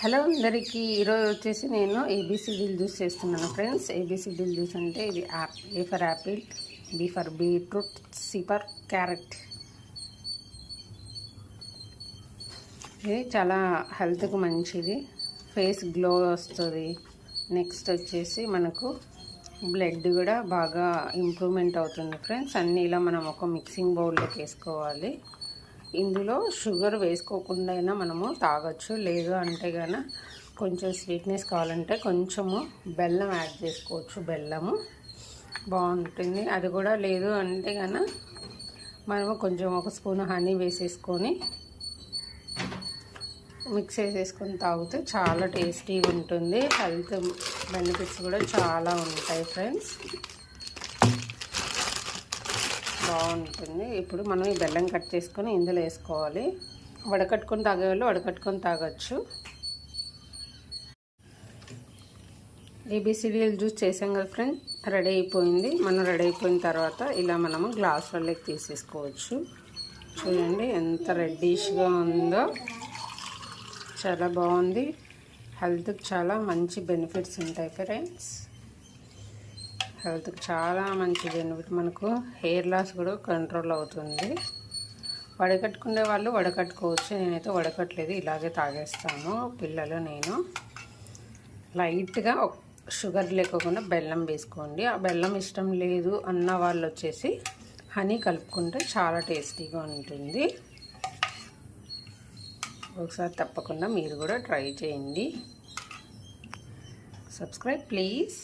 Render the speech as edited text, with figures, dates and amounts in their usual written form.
Hello అందరికీ ఈరోజు వచ్చేసి నేను ఏబిసిడీలు జ్యూస్ చేస్తున్నాను ఫ్రెండ్స్. ఏబిసిడీలు జ్యూస్ అంటే ఇది A for apple, B for beetroot, C for carrot. ఇది చాలా హెల్త్కి మంచిది, ఫేస్ గ్లో వస్తుంది. నెక్స్ట్ వచ్చేసి మనకు బ్లడ్ కూడా బాగా ఇంప్రూవ్మెంట్ అవుతుంది ఫ్రెండ్స్. అన్నీ ఇలా మనం ఒక మిక్సింగ్ బౌల్లోకి వేసుకోవాలి. ఇందులో షుగర్ వేసుకోకుండా అయినా మనము తాగొచ్చు, లేదు అంటే కనుక కొంచెం స్వీట్నెస్ కావాలంటే కొంచెము బెల్లం యాడ్ చేసుకోవచ్చు. బెల్లము బాగుంటుంది. అది కూడా లేదు అంటే కనుక మనము కొంచెం ఒక స్పూన్ హనీ వేసేసుకొని మిక్స్ చేసేసుకొని తాగితే చాలా టేస్టీగా ఉంటుంది. హెల్త్ బెనిఫిట్స్ కూడా చాలా ఉంటాయి ఫ్రెండ్స్, బాగుంటుంది. ఇప్పుడు మనం ఈ బెల్లం కట్ చేసుకొని ఇందులో వేసుకోవాలి. వడకట్టుకొని తాగేవాళ్ళు వడకట్టుకొని తాగొచ్చు. ఏబిసిడీలు జ్యూస్ చేసాం కదా ఫ్రెండ్స్, రెడీ అయిపోయింది. మనం రెడీ అయిపోయిన తర్వాత ఇలా మనము గ్లాసులలోకి తీసేసుకోవచ్చు. చూడండి ఎంత రెడ్డిష్గా ఉందో, చాలా బాగుంది. హెల్త్కి చాలా మంచి బెనిఫిట్స్ ఉంటాయి ఫ్రెండ్స్. హెల్త్కి చాలా మంచి బెనిఫిట్. మనకు హెయిర్ లాస్ కూడా కంట్రోల్ అవుతుంది. వడకట్టుకునే వాళ్ళు వడకట్టుకోవచ్చు. నేనైతే వడకట్టలేదు, ఇలాగే తాగేస్తాను. పిల్లలు నేను లైట్గా షుగర్ లేకుండా బెల్లం వేసుకోండి. ఆ బెల్లం ఇష్టం లేదు అన్న వాళ్ళు వచ్చేసి హనీ కలుపుకుంటే చాలా టేస్టీగా ఉంటుంది. ఒకసారి తప్పకుండా మీరు కూడా ట్రై చేయండి. Subscribe please.